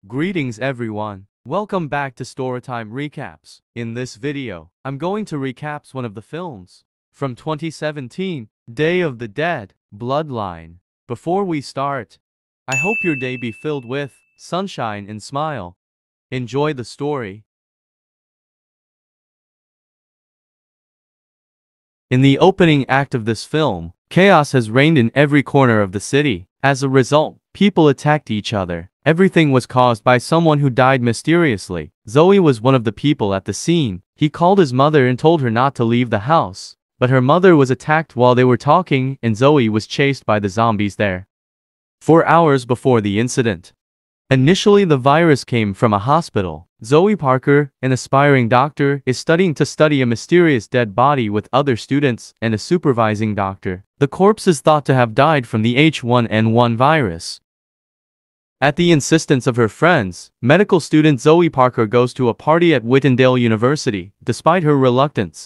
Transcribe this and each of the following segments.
Greetings everyone. Welcome back to Storytime Recaps. In this video, I'm going to recap one of the films from 2017, Day of the Dead, Bloodline. Before we start, I hope your day be filled with sunshine and smile. Enjoy the story. In the opening act of this film, chaos has reigned in every corner of the city. As a result, people attacked each other. Everything was caused by someone who died mysteriously. Zoe was one of the people at the scene. He called his mother and told her not to leave the house. But her mother was attacked while they were talking, and Zoe was chased by the zombies there. 4 hours before the incident. Initially, the virus came from a hospital. Zoe Parker, an aspiring doctor, is studying a mysterious dead body with other students and a supervising doctor. The corpse is thought to have died from the H1N1 virus. At the insistence of her friends, medical student Zoe Parker goes to a party at Whitendale University, despite her reluctance.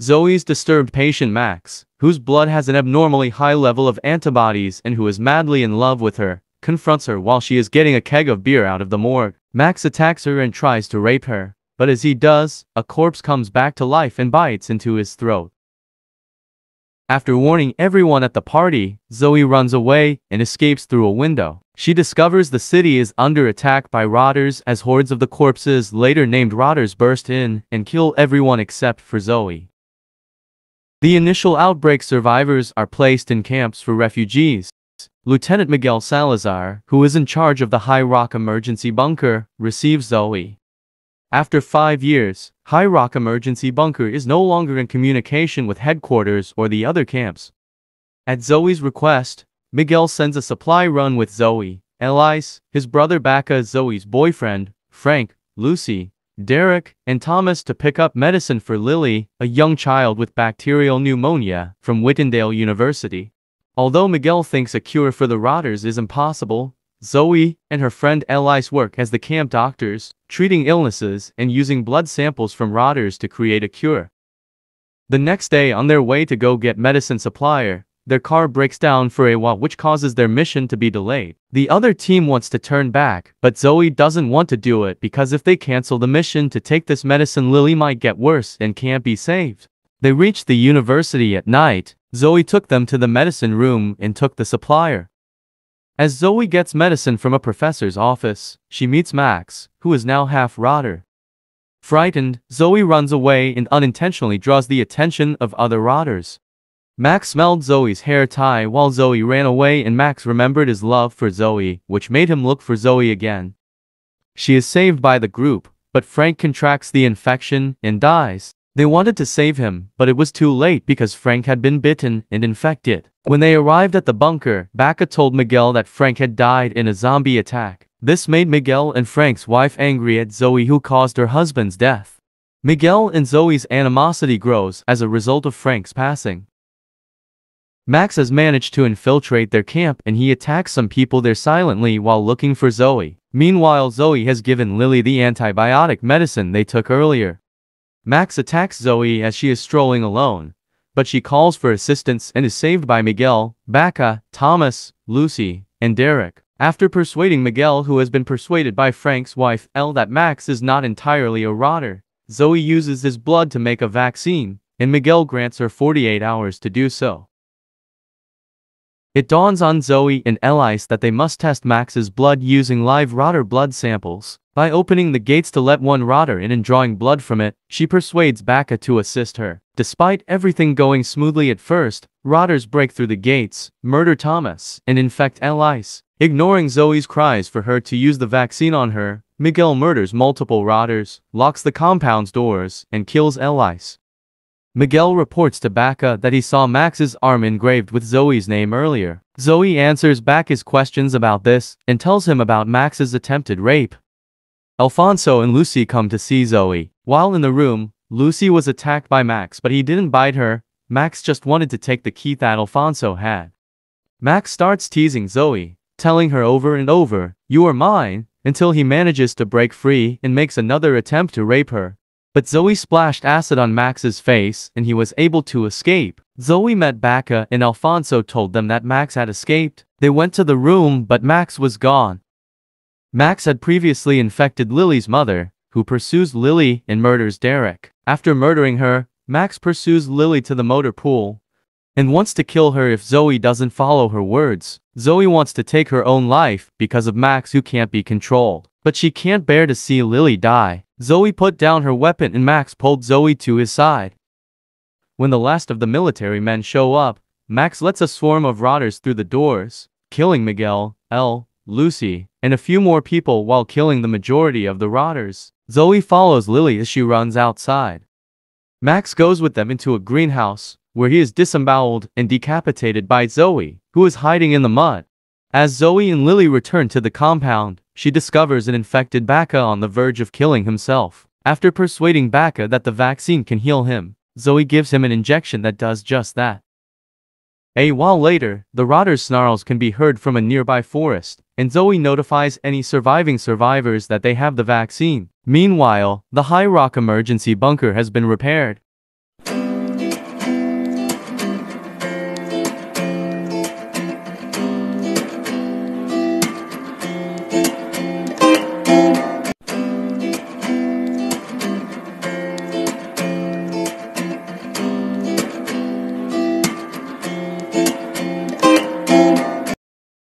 Zoe's disturbed patient Max, whose blood has an abnormally high level of antibodies and who is madly in love with her, confronts her while she is getting a keg of beer out of the morgue. Max attacks her and tries to rape her, but as he does, a corpse comes back to life and bites into his throat. After warning everyone at the party, Zoe runs away and escapes through a window. She discovers the city is under attack by rotters as hordes of the corpses, later named rotters, burst in and kill everyone except for Zoe. The initial outbreak survivors are placed in camps for refugees. Lieutenant Miguel Salazar, who is in charge of the High Rock Emergency Bunker, receives Zoe. After 5 years, High Rock Emergency Bunker is no longer in communication with headquarters or the other camps. At Zoe's request, Miguel sends a supply run with Zoe, Elise, his brother Baka, Zoe's boyfriend, Frank, Lucy, Derek, and Thomas to pick up medicine for Lily, a young child with bacterial pneumonia, from Whitendale University. Although Miguel thinks a cure for the rotters is impossible, Zoe and her friend Elise work as the camp doctors, treating illnesses and using blood samples from rotters to create a cure. The next day, on their way to go get medicine supplier, their car breaks down for a while, which causes their mission to be delayed. The other team wants to turn back, but Zoe doesn't want to do it because if they cancel the mission to take this medicine, Lily might get worse and can't be saved. They reach the university at night. Zoe took them to the medicine room and took the supplier. As Zoe gets medicine from a professor's office, she meets Max, who is now half rotter. Frightened, Zoe runs away and unintentionally draws the attention of other rotters. Max smelled Zoe's hair tie while Zoe ran away, and Max remembered his love for Zoe, which made him look for Zoe again. She is saved by the group, but Frank contracts the infection and dies. They wanted to save him, but it was too late because Frank had been bitten and infected. When they arrived at the bunker, Baka told Miguel that Frank had died in a zombie attack. This made Miguel and Frank's wife angry at Zoe, who caused her husband's death. Miguel and Zoe's animosity grows as a result of Frank's passing. Max has managed to infiltrate their camp and he attacks some people there silently while looking for Zoe. Meanwhile, Zoe has given Lily the antibiotic medicine they took earlier. Max attacks Zoe as she is strolling alone, but she calls for assistance and is saved by Miguel, Baka, Thomas, Lucy, and Derek. After persuading Miguel, who has been persuaded by Frank's wife, Elle, that Max is not entirely a rotter, Zoe uses his blood to make a vaccine, and Miguel grants her 48 hours to do so. It dawns on Zoe and Elise that they must test Max's blood using live rotter blood samples. By opening the gates to let one rotter in and drawing blood from it, she persuades Baka to assist her. Despite everything going smoothly at first, rotters break through the gates, murder Thomas, and infect Elise. Ignoring Zoe's cries for her to use the vaccine on her, Miguel murders multiple rotters, locks the compound's doors, and kills Elise. Miguel reports to Baka that he saw Max's arm engraved with Zoe's name earlier. Zoe answers Baka's questions about this and tells him about Max's attempted rape. Alfonso and Lucy come to see Zoe. While in the room, Lucy was attacked by Max, but he didn't bite her. Max just wanted to take the key that Alfonso had. Max starts teasing Zoe, telling her over and over, "You are mine," until he manages to break free and makes another attempt to rape her. But Zoe splashed acid on Max's face and he was able to escape. Zoe met Baka and Alfonso told them that Max had escaped. They went to the room, but Max was gone. Max had previously infected Lily's mother, who pursues Lily and murders Derek. After murdering her, Max pursues Lily to the motor pool and wants to kill her if Zoe doesn't follow her words. Zoe wants to take her own life because of Max, who can't be controlled. But she can't bear to see Lily die. Zoe put down her weapon and Max pulled Zoe to his side. When the last of the military men show up, Max lets a swarm of rotters through the doors, killing Miguel, Elle, Lucy, and a few more people while killing the majority of the rotters. Zoe follows Lily as she runs outside. Max goes with them into a greenhouse, where he is disemboweled and decapitated by Zoe, who is hiding in the mud. As Zoe and Lily return to the compound, she discovers an infected Baka on the verge of killing himself. After persuading Baka that the vaccine can heal him, Zoe gives him an injection that does just that. A while later, the rotters' snarls can be heard from a nearby forest, and Zoe notifies any surviving survivors that they have the vaccine. Meanwhile, the High Rock emergency bunker has been repaired,